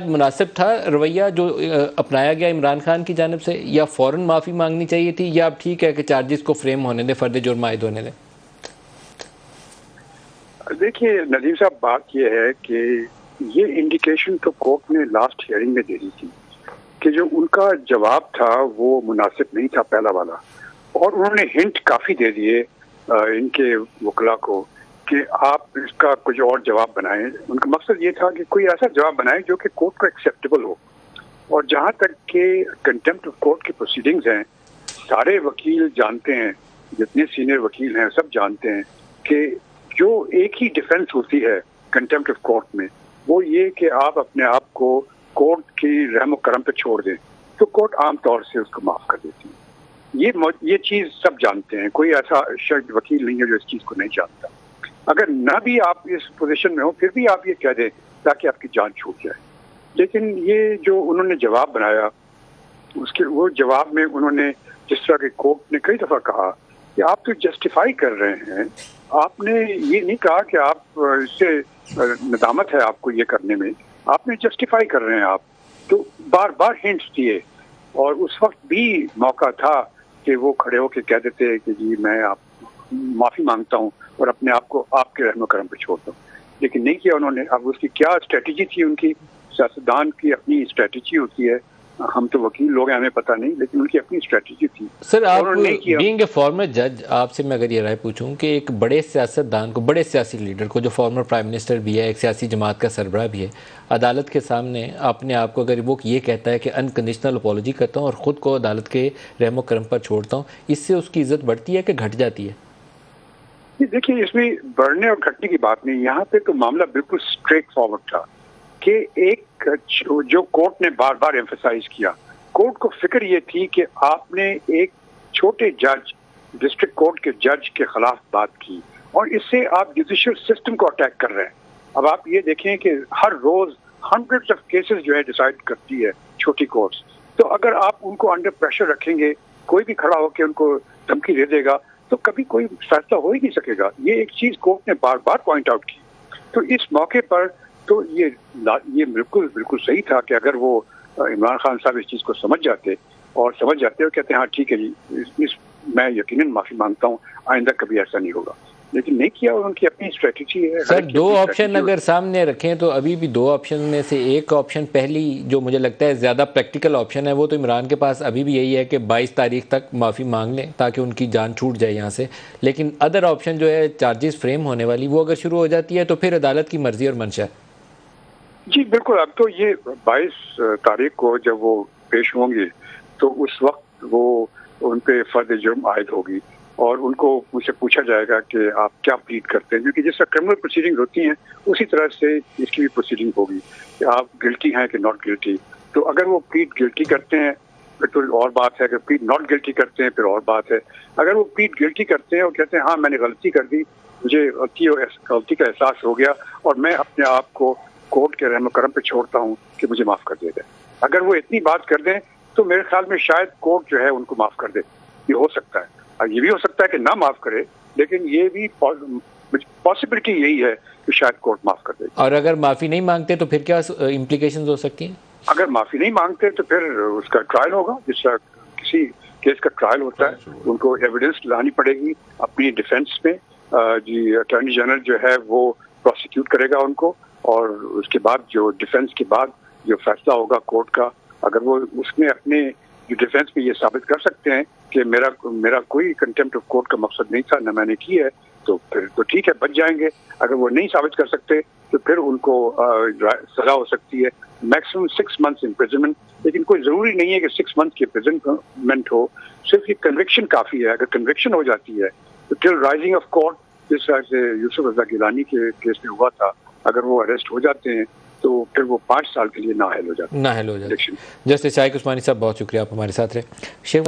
मुनासिब था रवैया जो अपनाया गया इमरान खान की जानिब से, या फ़ौरन माफ़ी मांगनी चाहिए थी, या अब ठीक है कि चार्जेस को फ्रेम होने दें, फ़र्द जुर्म आयद होने दें? देखिए नदीम साहब, बात यह है कि ये इंडिकेशन तो कोर्ट ने लास्ट हियरिंग में दे दी थी कि जो उनका जवाब था वो मुनासिब नहीं था पहला वाला, और उन्होंने हिंट काफ़ी दे दिए इनके वकला को कि आप इसका कुछ और जवाब बनाएं। उनका मकसद ये था कि कोई ऐसा जवाब बनाए जो कि कोर्ट को एक्सेप्टेबल हो। और जहाँ तक कि कंटेम्प्ट ऑफ कोर्ट की प्रोसीडिंग्स हैं, सारे वकील जानते हैं, जितने सीनियर वकील हैं सब जानते हैं कि जो एक ही डिफेंस होती है कंटेम्प्ट ऑफ कोर्ट में, वो ये कि आप अपने आप को कोर्ट की रहम करम पे छोड़ दें, तो कोर्ट आमतौर से उसको माफ़ कर देती है। ये चीज़ सब जानते हैं, कोई ऐसा शख्स वकील नहीं है जो इस चीज़ को नहीं जानता। अगर ना भी आप इस पोजीशन में हो फिर भी आप ये कह दें ताकि आपकी जान छूट जाए। लेकिन ये जो उन्होंने जवाब बनाया, उसके वो जवाब में उन्होंने जिस तरह के कोर्ट ने कई दफ़ा कहा कि आप तो जस्टिफाई कर रहे हैं, आपने ये नहीं कहा कि आप इससे नदामत है आपको ये करने में, आपने जस्टिफाई कर रहे हैं आप। तो बार बार हिंट्स दिए, और उस वक्त भी मौका था कि वो खड़े होकर कह देते कि जी मैं आप माफ़ी मांगता हूँ और अपने आप को आपके रहम करम पर छोड़ता हूँ, लेकिन नहीं किया उन्होंने। अब उसकी क्या स्ट्रेटजी थी, उनकी सियासतदान की अपनी स्ट्रेटजी होती है, हम तो वकील लोग हैं, हमें पता नहीं, लेकिन उनकी अपनी स्ट्रेटजी थी। सर, आप बीइंग ए फॉर्मर जज, आपसे मैं अगर ये राय पूछूं कि एक बड़े सियासतदान को, बड़े सियासी लीडर को, जो फॉर्मर प्राइम मिनिस्टर भी है, एक सियासी जमात का सरबराह भी है, अदालत के सामने अपने आप को अगर वो ये कहता है कि अनकंडीशनल अपॉलॉजी करता हूँ और ख़ुद को अदालत के रहम करम पर छोड़ता हूँ, इससे उसकी इज्जत बढ़ती है कि घट जाती है? देखिए, इसमें बढ़ने और घटने की बात नहीं, यहाँ पे तो मामला बिल्कुल स्ट्रेट फॉरवर्ड था कि एक जो कोर्ट ने बार बार एम्फसाइज किया, कोर्ट को फिक्र ये थी कि आपने एक छोटे जज, डिस्ट्रिक्ट कोर्ट के जज के खिलाफ बात की, और इससे आप जुडिशियल सिस्टम को अटैक कर रहे हैं। अब आप ये देखें कि हर रोज हंड्रेड्स ऑफ केसेस जो है डिसाइड करती है छोटी कोर्ट्स, तो अगर आप उनको अंडर प्रेशर रखेंगे, कोई भी खड़ा होकर उनको धमकी दे देगा, तो कभी कोई फैसला हो ही नहीं सकेगा। ये एक चीज कोर्ट ने बार बार पॉइंट आउट की। तो इस मौके पर तो ये बिल्कुल सही था कि अगर वो इमरान खान साहब इस चीज़ को समझ जाते और कहते हैं हाँ ठीक है जी, मैं यकीनन माफ़ी मांगता हूँ, आइंदा कभी ऐसा नहीं होगा, लेकिन नहीं किया। उनकी अपनी स्ट्रेटजी है। सर, दो ऑप्शन अगर सामने रखें तो अभी भी दो ऑप्शन में से एक ऑप्शन, पहली जो मुझे लगता है ज़्यादा प्रैक्टिकल ऑप्शन है, वो तो इमरान के पास अभी भी यही है कि 22 तारीख तक माफ़ी मांग लें ताकि उनकी जान छूट जाए यहाँ से। लेकिन अदर ऑप्शन जो है चार्जेस फ्रेम होने वाली, वो अगर शुरू हो जाती है तो फिर अदालत की मर्जी और मंशा। जी बिल्कुल। अब तो ये 22 तारीख को जब वो पेश होंगे तो उस वक्त वो उन पे फर्द जुर्म आयद होगी, और उनको मुझसे पूछा जाएगा कि आप क्या प्लीड करते हैं, क्योंकि जिस तरह क्रिमिनल प्रोसीडिंग होती हैं उसी तरह से इसकी भी प्रोसीडिंग होगी कि आप गिल्टी हैं कि नॉट गिल्टी। तो अगर वो प्लीड गिल्टी करते हैं फिर तो और बात है, अगर प्लीड नॉट गिल्टी करते हैं फिर और बात है। अगर वो प्लीड गिल्टी करते हैं और कहते हैं हाँ मैंने गलती कर दी, मुझे गलती का एहसास हो गया और मैं अपने आप को कोर्ट के रहम करम पे छोड़ता हूँ कि मुझे माफ़ कर दे दें, अगर वो इतनी बात कर दें तो मेरे ख्याल में शायद कोर्ट जो है उनको माफ़ कर दे। ये हो सकता है, और ये भी हो सकता है कि ना माफ़ करे, लेकिन ये भी पॉसिबिलिटी यही है कि शायद कोर्ट माफ़ कर दे। और अगर माफ़ी नहीं मांगते तो फिर क्या इम्प्लीकेशंस हो सकती हैं? अगर माफ़ी नहीं मांगते तो फिर उसका ट्रायल होगा, जिस तरह किसी केस का ट्रायल होता है, उनको एविडेंस लानी पड़ेगी अपनी डिफेंस में। जी अटॉर्नी जनरल जो है वो प्रोसिक्यूट करेगा उनको, और उसके बाद जो डिफेंस के बाद जो फैसला होगा कोर्ट का, अगर वो उसमें अपने जो डिफेंस में ये साबित कर सकते हैं कि मेरा कोई कंटेम्प्ट ऑफ कोर्ट का मकसद नहीं था, न मैंने की है, तो फिर तो ठीक है, बच जाएंगे। अगर वो नहीं साबित कर सकते तो फिर उनको सजा हो सकती है, मैक्सिमम 6 मंथ्स इम्प्रिजनमेंट। लेकिन कोई ज़रूरी नहीं है कि 6 मंथ की इम्प्रिजनमेंट हो, सिर्फ ये कन्विक्शन काफ़ी है। अगर कन्विक्शन हो जाती है तो टिल राइजिंग ऑफ कोर्ट, जिस तरह से यूसुफ रज़ा गिलानी के केस में हुआ था, अगर वो अरेस्ट हो जाते हैं तो फिर वो 5 साल के लिए नाअहल हो जाते हैं। जस्टिस शाइक उस्मानी साहब, बहुत शुक्रिया, आप हमारे साथ रहे। शेख